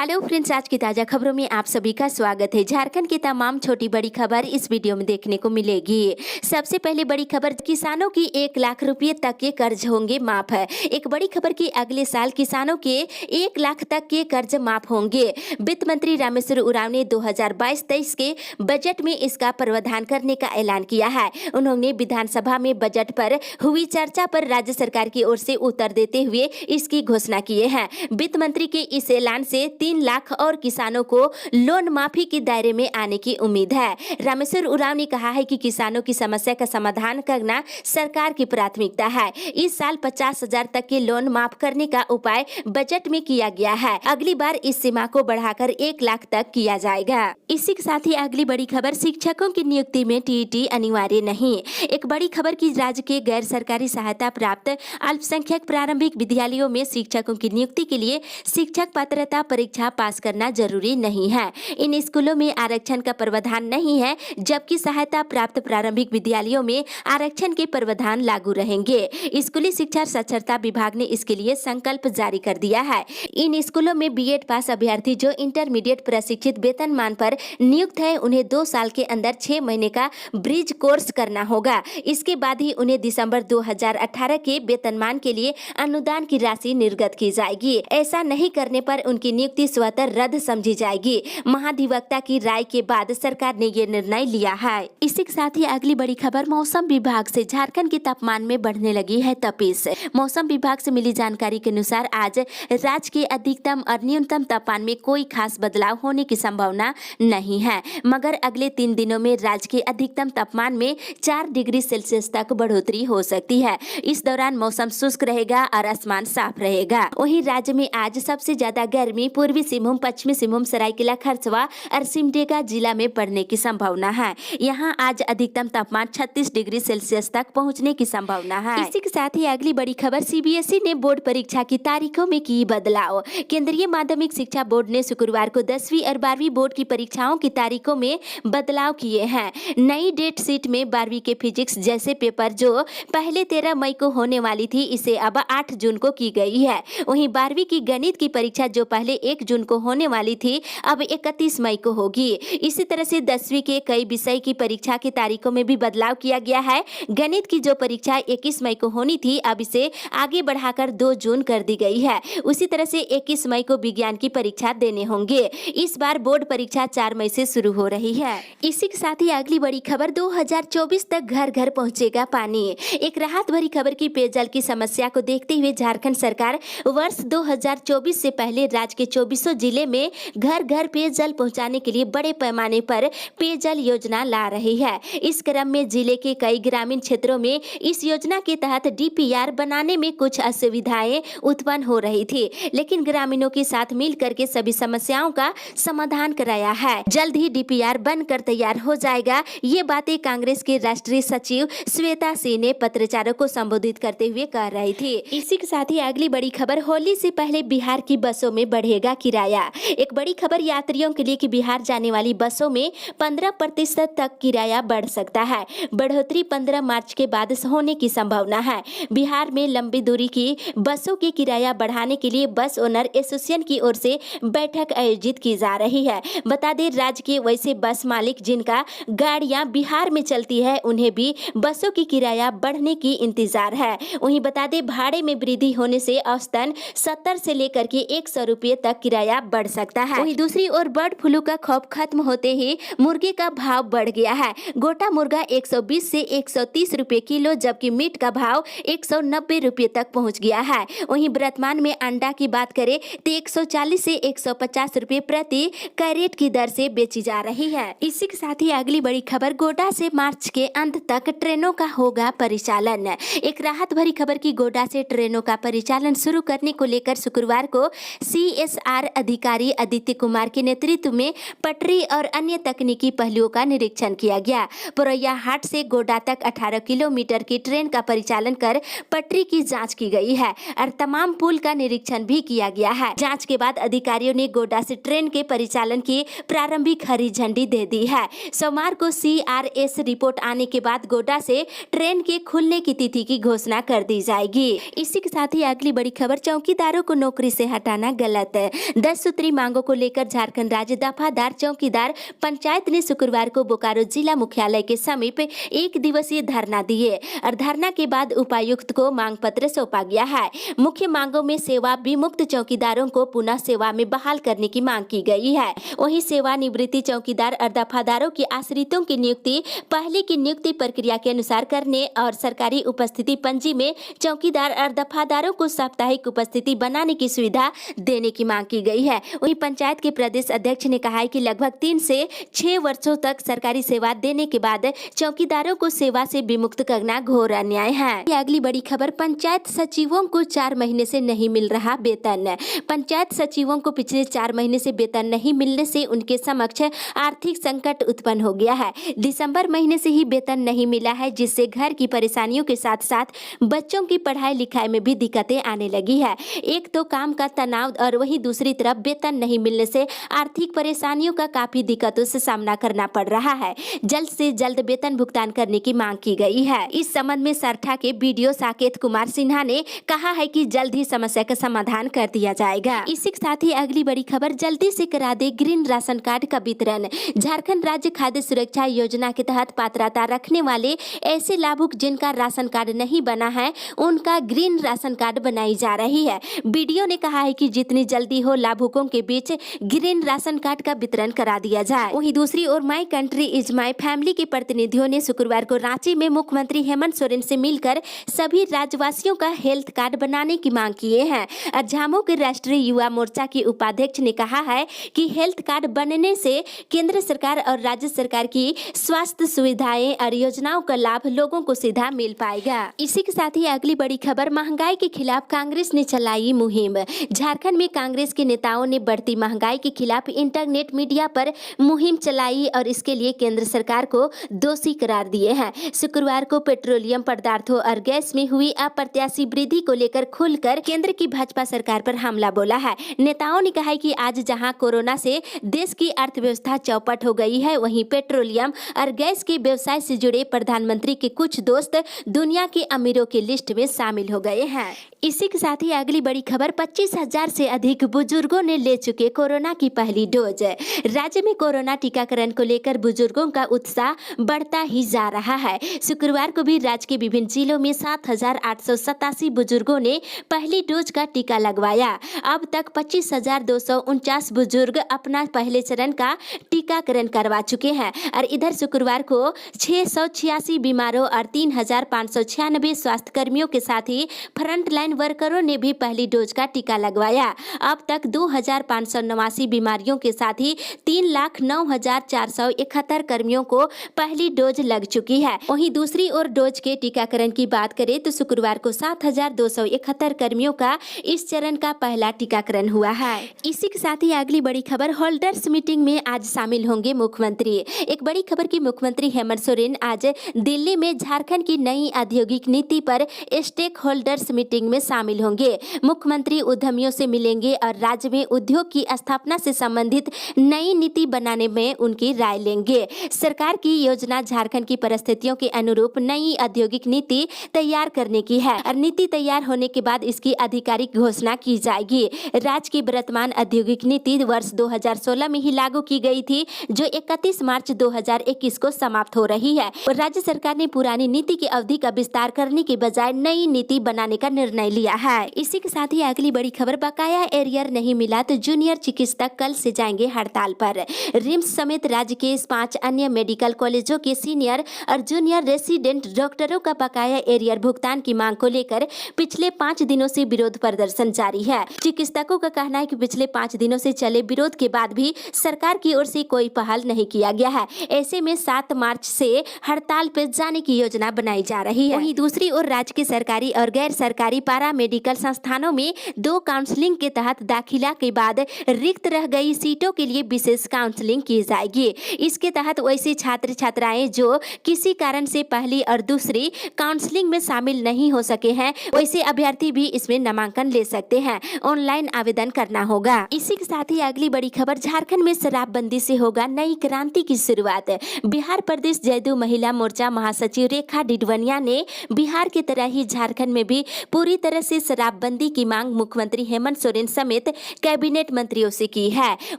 Hello friends, आज की ताजा खबरों में आप सभी का स्वागत है। झारखंड की तमाम छोटी बड़ी खबर इस वीडियो में देखने को मिलेगी। सबसे पहले बड़ी खबर, किसानों की 1 लाख रुपए तक के कर्ज होंगे माफ है। एक बड़ी खबर की अगले साल किसानों के 1 लाख तक के कर्ज माफ होंगे। वित्त मंत्री रामेश्वर उरांव ने 2022-23 के बजट में इसका प्रावधान करने का ऐलान किया है। उन्होंने विधानसभा में बजट पर हुई चर्चा पर राज्य सरकार की ओर से उत्तर देते हुए इसकी घोषणा किए हैं। वित्त मंत्री के इस ऐलान से 3 लाख और किसानों को लोन माफी के दायरे में आने की उम्मीद है। रामेश्वर उरांव ने कहा है कि किसानों की समस्या का समाधान करना सरकार की प्राथमिकता है। इस साल 50,000 तक के लोन माफ करने का उपाय बजट में किया गया है। अगली बार इस सीमा को बढ़ाकर 1 लाख तक किया जाएगा। इसी के साथ ही अगली बड़ी खबर, शिक्षकों की नियुक्ति में टीईटी अनिवार्य नहीं। एक बड़ी खबर की राज्य के गैर सरकारी सहायता प्राप्त अल्पसंख्यक प्रारंभिक विद्यालयों में शिक्षकों की नियुक्ति के लिए शिक्षक पात्रता परीक्षा पास करना जरूरी नहीं है। इन स्कूलों में आरक्षण का प्रावधान नहीं है, जबकि सहायता प्राप्त प्रारंभिक विद्यालयों में आरक्षण के प्रावधान लागू रहेंगे। स्कूली शिक्षा साक्षरता विभाग ने इसके लिए संकल्प जारी कर दिया है। इन स्कूलों में बीएड पास अभ्यर्थी जो इंटरमीडिएट प्रशिक्षित वेतनमान पर नियुक्त है, उन्हें 2 साल के अंदर 6 महीने का ब्रिज कोर्स करना होगा। इसके बाद ही उन्हें दिसंबर 2018 के वेतनमान के लिए अनुदान की राशि निर्गत की जाएगी। ऐसा नहीं करने पर उनकी नियुक्ति स्वतः रद्द समझी जाएगी। महाधिवक्ता की राय के बाद सरकार ने ये निर्णय लिया है। इसी के साथ ही अगली बड़ी खबर, मौसम विभाग से झारखंड के तापमान में बढ़ने लगी है तपिश। मौसम विभाग से मिली जानकारी के अनुसार आज राज्य के अधिकतम और न्यूनतम तापमान में कोई खास बदलाव होने की संभावना नहीं है, मगर अगले 3 दिनों में राज्य के अधिकतम तापमान में 4 डिग्री सेल्सियस तक बढ़ोतरी हो सकती है। इस दौरान मौसम शुष्क रहेगा और आसमान साफ रहेगा। वहीं राज्य में आज सबसे ज्यादा गर्मी पूर्वी सिंहभूम, पश्चिमी सिंहभूम, सरायकेला खरसावां और सिमडेगा जिला में पड़ने की संभावना है। यहां आज अधिकतम तापमान 36 डिग्री सेल्सियस तक पहुंचने की संभावना है। इसी के साथ ही अगली बड़ी खबर, सीबीएसई ने बोर्ड परीक्षा की तारीखों में की बदलाव। केंद्रीय माध्यमिक शिक्षा बोर्ड ने शुक्रवार को 10वीं और 12वीं बोर्ड की परीक्षाओं की तारीखों में बदलाव किए हैं। नई डेट शीट में 12वीं के फिजिक्स जैसे पेपर जो पहले 13 मई को होने वाली थी, इसे अब 8 जून को की गई है। वहीं 12वीं की गणित की परीक्षा जो पहले 1 जून को होने वाली थी, अब 31 मई को होगी। इसी तरह से 10वीं के कई विषय की परीक्षा की तारीखों में भी बदलाव किया गया है। गणित की जो परीक्षा 21 मई को होनी थी, अब इसे आगे बढ़ाकर 2 जून कर दी गई है। उसी तरह से 21 मई को विज्ञान की परीक्षा देने होंगे। इस बार बोर्ड परीक्षा 4 मई से शुरू हो रही है। इसी के साथ ही अगली बड़ी खबर, 2024 तक घर घर पहुंचेगा पानी। एक राहत भरी खबर की पेयजल की समस्या को देखते हुए झारखंड सरकार वर्ष 2024 से पहले राज्य के 24 जिले में घर घर पेयजल पहुंचाने के लिए बड़े पैमाने पर पेयजल योजना ला रही है। इस क्रम में जिले के कई ग्रामीण क्षेत्रों में इस योजना के तहत डीपीआर बनाने में कुछ असुविधाएं उत्पन्न हो रही थी, लेकिन ग्रामीणों के साथ मिल करके सभी समस्याओं का समाधान कराया है। जल्द ही डीपीआर बनकर तैयार हो जाएगा। ये बातें कांग्रेस के राष्ट्रीय सचिव श्वेता सिंह ने पत्रकारों को संबोधित करते हुए कह रही थी। इसी के साथ ही अगली बड़ी खबर, होली से पहले बिहार की बसों में बढ़ेगा किराया। एक बड़ी खबर यात्रियों के लिए कि बिहार जाने वाली बसों में 15% तक किराया बढ़ सकता है। बढ़ोतरी 15 मार्च के बाद होने की संभावना है। बिहार में लंबी दूरी की बसों के किराया बढ़ाने के लिए बस ओनर एसोसिएशन की ओर से बैठक आयोजित की जा रही है। बता दें, राज्य के वैसे बस मालिक जिनका गाड़ियां बिहार में चलती है, उन्हें भी बसों की किराया बढ़ने की इंतजार है। वहीं बता दें, भाड़े में वृद्धि होने से औसतन 70 से लेकर के 100 रुपये तक किराया बढ़ सकता है। वहीं दूसरी ओर बर्ड फ्लू का खौफ खत्म होते ही मुर्गे का भाव बढ़ गया है। गोटा मुर्गा 120 से 130 रुपये किलो, जबकि मीट का भाव 190 रुपये तक पहुंच गया है। वहीं वर्तमान में अंडा की बात करें तो 140 से 150 रुपये प्रति कैरेट की दर से बेची जा रही है। इसी के साथ ही अगली बड़ी खबर, गोड्डा से मार्च के अंत तक ट्रेनों का होगा परिचालन। एक राहत भरी खबर की गोड्डा से ट्रेनों का परिचालन शुरू करने को लेकर शुक्रवार को सीएसआर अधिकारी आदित्य कुमार के नेतृत्व में पटरी और अन्य तकनीकी पहलुओं का निरीक्षण किया गया। पुरैया हाट से गोड्डा तक 18 किलोमीटर की ट्रेन का परिचालन कर पटरी की जांच की गई है और तमाम पुल का निरीक्षण भी किया गया है। जांच के बाद अधिकारियों ने गोड्डा से ट्रेन के परिचालन की प्रारंभिक हरी झंडी दे दी है। सोमवार को सीआरएस रिपोर्ट आने के बाद गोड्डा से ट्रेन के खुलने की तिथि की घोषणा कर दी जाएगी। इसी के साथ ही अगली बड़ी खबर, चौकीदारों को नौकरी से हटाना गलत है। 10 सूत्री मांगों को लेकर झारखंड राज्य दफादार चौकीदार पंचायत ने शुक्रवार को बोकारो जिला मुख्यालय के समीप एक दिवसीय धरना दिए और धरना के बाद उपायुक्त को मांग पत्र सौंपा गया है। मुख्य मांगों में सेवा विमुक्त चौकीदारों को पुनः सेवा में बहाल करने की मांग की गई है। वहीं सेवानिवृत्ति चौकीदार और दफादारों के आश्रितों की नियुक्ति पहले की नियुक्ति प्रक्रिया के अनुसार करने और सरकारी उपस्थिति पंजी में चौकीदार और दफादारों को साप्ताहिक उपस्थिति बनाने की सुविधा देने की मांग की गई है। वहीं पंचायत के प्रदेश अध्यक्ष ने कहा है कि लगभग 3 से 6 वर्षों तक सरकारी सेवा देने के बाद चौकीदारों को सेवा से विमुक्त करना घोर अन्याय है। अगली बड़ी खबर, पंचायत सचिवों को 4 महीने से नहीं मिल रहा वेतन। पंचायत सचिवों को पिछले 4 महीने से वेतन नहीं मिलने से उनके समक्ष आर्थिक संकट उत्पन्न हो गया है। दिसंबर महीने से ही वेतन नहीं मिला है, जिससे घर की परेशानियों के साथ साथ बच्चों की पढ़ाई लिखाई में भी दिक्कतें आने लगी है। एक तो काम का तनाव और वहीं दूसरी तरफ वेतन नहीं मिलने से आर्थिक परेशानियों का काफी दिक्कतों से सामना करना पड़ रहा है। जल्द से जल्द वेतन भुगतान करने की मांग की गई है। इस संबंध में सरठा के बीडीओ साकेत कुमार सिन्हा ने कहा है कि जल्द ही समस्या का समाधान कर दिया जाएगा। इसी के साथ ही अगली बड़ी खबर, जल्दी से करा दे ग्रीन राशन कार्ड का वितरण। झारखंड राज्य खाद्य सुरक्षा योजना के तहत पात्रता रखने वाले ऐसे लाभुक जिनका राशन कार्ड नहीं बना है, उनका ग्रीन राशन कार्ड बनाई जा रही है। बीडीओ ने कहा है कि जितनी जल्दी हो लाभुकों के बीच ग्रीन राशन कार्ड का वितरण करा दिया जाए। वहीं दूसरी ओर my country is my family के प्रतिनिधियों ने शुक्रवार को रांची में मुख्यमंत्री हेमंत सोरेन से मिलकर सभी राज्यवासियों का हेल्थ कार्ड बनाने की मांग किए हैं। झामो के राष्ट्रीय युवा मोर्चा की उपाध्यक्ष ने कहा है कि हेल्थ कार्ड बनने से केंद्र सरकार और राज्य सरकार की स्वास्थ्य सुविधाएं और योजनाओं का लाभ लोगों को सीधा मिल पाएगा। इसी के साथ ही अगली बड़ी खबर, महंगाई के खिलाफ कांग्रेस ने चलाई मुहिम। झारखंड में कांग्रेस के नेताओं ने बढ़ती महंगाई के खिलाफ इंटरनेट मीडिया पर मुहिम चलाई और इसके लिए केंद्र सरकार को दोषी करार दिए हैं। शुक्रवार को पेट्रोलियम पदार्थों और गैस में हुई अप्रत्याशित वृद्धि को लेकर खुलकर केंद्र की भाजपा सरकार पर हमला बोला है। नेताओं ने कहा है कि आज जहां कोरोना से देश की अर्थव्यवस्था चौपट हो गई है, वहीं पेट्रोलियम और गैस के व्यवसाय से जुड़े प्रधानमंत्री के कुछ दोस्त दुनिया के अमीरों की लिस्ट में शामिल हो गए हैं। इसी के साथ ही अगली बड़ी खबर, 25,000 से अधिक बुजुर्गों ने ले चुके कोरोना की पहली डोज। राज्य में कोरोना टीकाकरण को लेकर बुजुर्गों का उत्साह बढ़ता ही जा रहा है। शुक्रवार को भी राज्य के विभिन्न जिलों में 7,887 बुजुर्गों ने पहली डोज का टीका लगवाया। अब तक 25,249 बुजुर्ग अपना पहले चरण का टीकाकरण करवा चुके हैं और इधर शुक्रवार को 686 बीमारों और 3,596 स्वास्थ्य कर्मियों के साथ ही फ्रंटलाइन वर्करों ने भी पहली डोज का टीका लगवाया। अब तक 2,589 बीमारियों के साथ ही 3,09,471 कर्मियों को पहली डोज लग चुकी है। वहीं दूसरी ओर डोज के टीकाकरण की बात करें तो शुक्रवार को 7,271 कर्मियों का इस चरण का पहला टीकाकरण हुआ है। इसी के साथ ही अगली बड़ी खबर, होल्डर्स मीटिंग में आज शामिल होंगे मुख्यमंत्री। एक बड़ी खबर की मुख्यमंत्री हेमंत सोरेन आज दिल्ली में झारखंड की नई औद्योगिक नीति पर स्टेक होल्डर्स मीटिंग में शामिल होंगे। मुख्यमंत्री उद्यमियों से मिलेंगे और राज्य में उद्योग की स्थापना से संबंधित नई नीति बनाने में उनकी राय लेंगे। सरकार की योजना झारखंड की परिस्थितियों के अनुरूप नई औद्योगिक नीति तैयार करने की है और नीति तैयार होने के बाद इसकी आधिकारिक घोषणा की जाएगी। राज्य की वर्तमान औद्योगिक नीति वर्ष 2016 में ही लागू की गई थी, जो 31 मार्च 2021 को समाप्त हो रही है और राज्य सरकार ने पुरानी नीति की अवधि का विस्तार करने के बजाय नई नीति बनाने का निर्णय लिया है। इसी के साथ ही अगली बड़ी खबर, बकाया एरियर नहीं मिला तो जूनियर चिकित्सक कल से जाएंगे हड़ताल पर। रिम्स समेत राज्य के 5 अन्य मेडिकल कॉलेजों के सीनियर और जूनियर रेसिडेंट डॉक्टरों का बकाया एरियर भुगतान की मांग को लेकर पिछले 5 दिनों से विरोध प्रदर्शन जारी है। चिकित्सकों का कहना है कि पिछले 5 दिनों से चले विरोध के बाद भी सरकार की ओर से कोई पहल नहीं किया गया है। ऐसे में 7 मार्च से हड़ताल पर जाने की योजना बनाई जा रही है। वहीं दूसरी ओर राज्य के सरकारी और गैर सरकारी पारा मेडिकल संस्थानों में 2 काउंसलिंग के तहत दाखिला के बाद रिक्त रह गई सीटों के लिए विशेष काउंसलिंग की जाएगी। इसके तहत वैसे छात्र छात्राएं जो किसी कारण से पहली और दूसरी काउंसलिंग में शामिल नहीं हो सके हैं, वैसे अभ्यर्थी भी इसमें नामांकन ले सकते हैं। ऑनलाइन आवेदन करना होगा। इसी के साथ ही अगली बड़ी खबर, झारखंड में शराबबंदी से होगा नई क्रांति की शुरुआत। बिहार प्रदेश जदयू महिला मोर्चा महासचिव रेखा डिडवनिया ने बिहार की तरह ही झारखंड में भी पूरी तरह से शराबबंदी की मांग मुख्यमंत्री हेमंत सोरेन समेत कैबिनेट मंत्रियों से की है।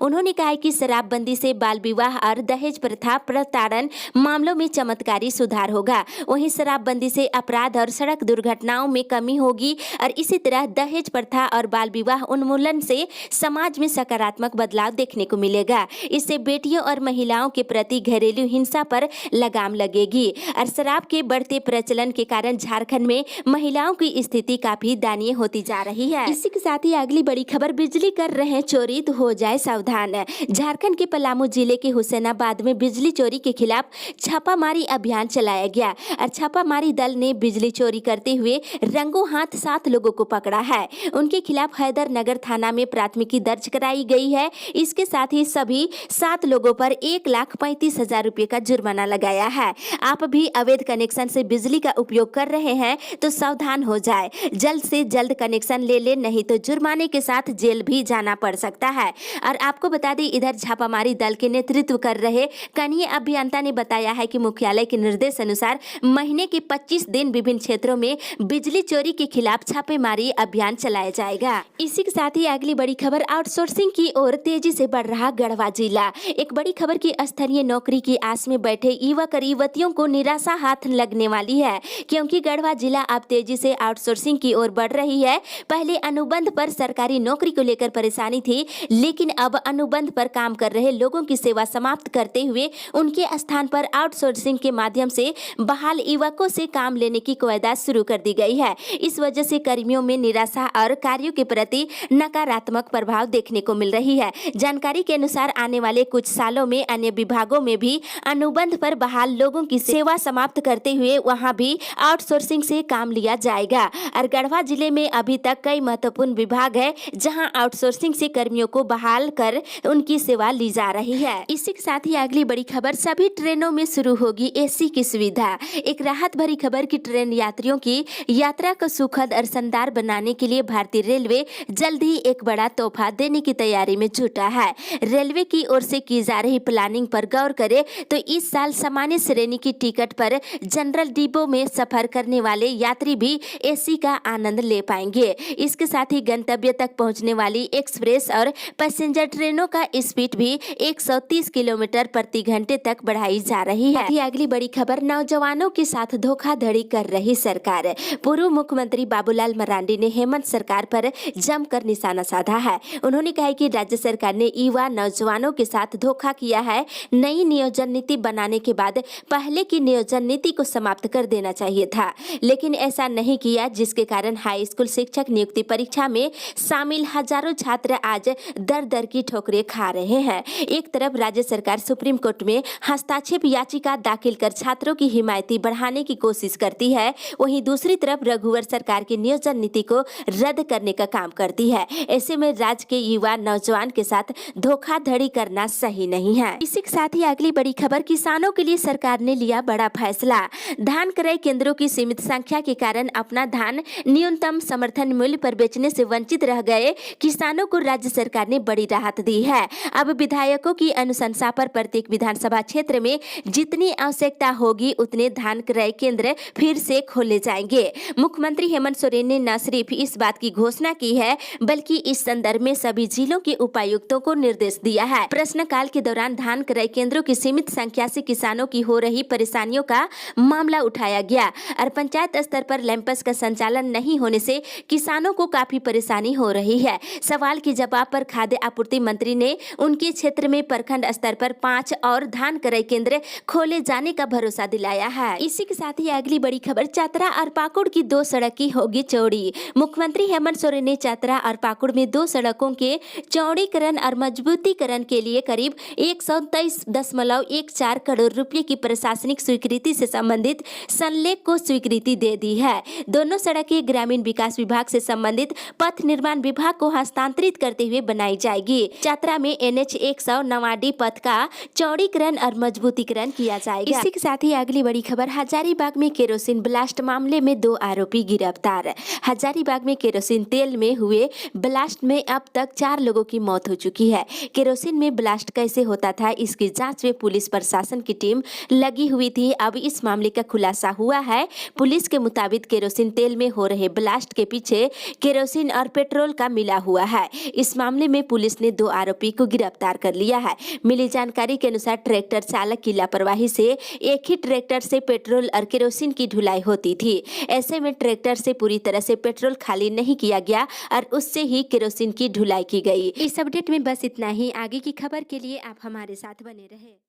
उन्होंने कहा है कि शराबबंदी से बाल विवाह और दहेज प्रथा प्रताड़न मामलों में चमत्कारी सुधार होगा। वहीं शराबबंदी से अपराध और सड़क दुर्घटनाओं में कमी होगी और इसी तरह दहेज प्रथा और बाल विवाह उन्मूलन से समाज में सकारात्मक बदलाव देखने को मिलेगा। इससे बेटियों और महिलाओं के प्रति घरेलू हिंसा पर लगाम लगेगी और शराब के बढ़ते प्रचलन के कारण झारखंड में महिलाओं की स्थिति काफी दयनीय होती जा रही है। इसी के साथ ही अगली बड़ी खबर, बिजली कर रहे चोरी तो हो जाए सावधान। झारखंड के पलामू जिले के हुसैनाबाद में बिजली चोरी के खिलाफ छापामारी अभियान चलाया गया और छापामारी दल ने बिजली चोरी करते हुए रंगों हाथ 7 लोगों को पकड़ा है। उनके खिलाफ हैदर नगर थाना में प्राथमिकी दर्ज कराई गई है। इसके साथ ही सभी 7 लोगों पर 1,35,000 रुपए का जुर्माना लगाया है। आप भी अवैध कनेक्शन से बिजली का उपयोग कर रहे हैं तो सावधान हो जाए, जल्द से जल्द कनेक्शन ले नहीं तो जुर्माने के साथ जेल भी जाना पड़ सकता है। और आपको बता दें, इधर छापामारी दल के नेतृत्व कर रहे कनीय अभियंता ने बताया है कि मुख्यालय के निर्देश अनुसार महीने के 25 दिन विभिन्न क्षेत्रों में बिजली चोरी के खिलाफ छापेमारी अभियान चलाया जाएगा। इसी के साथ ही अगली बड़ी खबर, आउटसोर्सिंग की ओर तेजी से बढ़ रहा गढ़वा जिला। एक बड़ी खबर की स्थानीय नौकरी की आस में बैठे युवक और युवतियों को निराशा हाथ लगने वाली है, क्योंकि गढ़वा जिला अब तेजी से आउटसोर्सिंग की ओर बढ़ रही है। पहले अनुबंध पर सरकारी नौकरी को लेकर परेशानी थी, लेकिन अब अनुबंध पर काम कर रहे लोगों की सेवा समाप्त करते हुए उनके स्थान पर आउटसोर्सिंग के माध्यम से बहाल युवकों से काम लेने की कवायद शुरू कर दी गई है। इस वजह से कर्मियों में निराशा और कार्यों के प्रति नकारात्मक प्रभाव देखने को मिल रही है। जानकारी के अनुसार आने वाले कुछ सालों में अन्य विभागों में भी अनुबंध पर बहाल लोगों की सेवा समाप्त करते हुए वहां भी आउटसोर्सिंग से काम लिया जाएगा। और गढ़वा जिले में अभी तक कई महत्वपूर्ण विभाग है जहां आउटसोर्सिंग से कर्मियों को बहाल कर उनकी सेवा ली जा रही है। इसी के साथ ही अगली बड़ी खबर, सभी ट्रेनों में शुरू होगी एसी की सुविधा। एक राहत भरी खबर की ट्रेन यात्रियों की यात्रा को सुखद और शानदार बनाने के लिए भारतीय रेलवे जल्द ही एक बड़ा तोहफा देने की तैयारी में जुटा है। रेलवे की ओर से की जा रही प्लानिंग पर गौर करें तो इस साल सामान्य श्रेणी की टिकट पर जनरल डिब्बों में सफर करने वाले यात्री भी एसी का आनंद ले पाएंगे। इसके साथ ही गंतव्य तक पहुंचने वाली एक्सप्रेस और पैसेंजर ट्रेनों का स्पीड भी 130 किलोमीटर प्रति घंटे तक बढ़ाई जा रही है। अगली बड़ी खबर, नौजवानों के साथ धोखाधड़ी कर रही सरकार। पूर्व मुख्यमंत्री बाबूलाल मरांडी ने हेमंत सरकार पर जमकर निशाना साधा है। उन्होंने कहा कि राज्य सरकार ने युवा नौजवानों के साथ धोखा किया है। नई नियोजन नीति बनाने के बाद पहले की नियोजन नीति को समाप्त कर देना चाहिए था, लेकिन ऐसा नहीं किया, जिसके कारण हाई स्कूल शिक्षक नियुक्ति परीक्षा में शामिल हजारों छात्र आज दर दर की ठोकरें खा रहे हैं। एक तरफ राज्य सरकार सुप्रीम कोर्ट में हस्तक्षेप याचिका दाखिल कर छात्रों की हिमायती बढ़ाने की कोशिश करती है, वहीं दूसरी तरफ रघुवर सरकार की नियोजन नीति को रद्द करने का काम करती है। ऐसे में राज्य के युवा नौजवान के साथ धोखाधड़ी करना सही नहीं है। इसी के साथ ही अगली बड़ी खबर, किसानों के लिए सरकार ने लिया बड़ा फैसला। धान क्रय केंद्रों की सीमित संख्या के कारण अपना धान न्यूनतम समर्थन मूल्य पर बेचने से वंचित रह गए किसानों को राज्य सरकार ने बड़ी राहत दी है। अब विधायकों की अनुशंसा पर प्रत्येक विधानसभा क्षेत्र में जितनी आवश्यकता होगी उतने धान क्रय केंद्र फिर से खोले जाएंगे। मुख्यमंत्री हेमंत सोरेन ने न सिर्फ इस बात की घोषणा की है, बल्कि इस संदर्भ में सभी जिलों के उपायुक्तों को निर्देश दिया है। प्रश्नकाल के दौरान धान क्रय केंद्रों की सीमित संख्या से किसानों की हो रही परेशानियों का मामला उठाया गया और पंचायत स्तर पर लैंपस का संचालन नहीं होने से किसानों को काफी परेशानी हो रही है। सवाल के जवाब पर खाद्य आपूर्ति मंत्री ने उनके क्षेत्र में प्रखंड स्तर पर 5 और धान क्रय केंद्र खोले जाने का भरोसा दिलाया है। इसी के साथ ही अगली बड़ी खबर, चतरा और पाकुड़ की 2 सड़क की होगी चौड़ी। मुख्यमंत्री हेमंत सोरेन ने चतरा और पाकुड़ में 2 सड़कों के चौड़ीकरण और मजबूतीकरण के लिए करीब 123.14 करोड़ रुपए की प्रशासनिक स्वीकृति से संबंधित संलेख को स्वीकृति दे दी है। दोनों सड़कें ग्रामीण विकास विभाग से संबंधित पथ निर्माण विभाग को हस्तांतरित करते हुए बनाई जाएगी। चतरा में NH 109 पथ का चौड़ीकरण और मजबूतीकरण किया जाएगा। इसी के साथ ही अगली बड़ी खबर, हजारीबाग में केरोसिन ब्लास्ट मामले में 2 आरोपी गिरफ्तार। हजारीबाग में केरोसिन तेल में हुए ब्लास्ट में अब तक 4 लोगों की मौत हो चुकी है। केरोसिन में ब्लास्ट कैसे होता था, इसकी जांच में पुलिस प्रशासन की टीम लगी हुई थी। अब इस मामले का खुलासा हुआ है। पुलिस के मुताबिक केरोसिन तेल में हो रहे ब्लास्ट के पीछे केरोसिन और पेट्रोल का मिला हुआ है। इस मामले में पुलिस ने 2 आरोपी को गिरफ्तार कर लिया है। मिली जानकारी के अनुसार ट्रैक्टर चालक की लापरवाही से एक ही ट्रैक्टर से पेट्रोल और केरोसिन की ढुलाई होती थी। ऐसे में ट्रैक्टर से पूरी तरह से पेट्रोल खाली नहीं किया गया और उससे ही केरोसिन की ढुलाई की गई। इस अपडेट में बस इतना ही। आगे की खबर के लिए आप हमारे साथ बने रहें।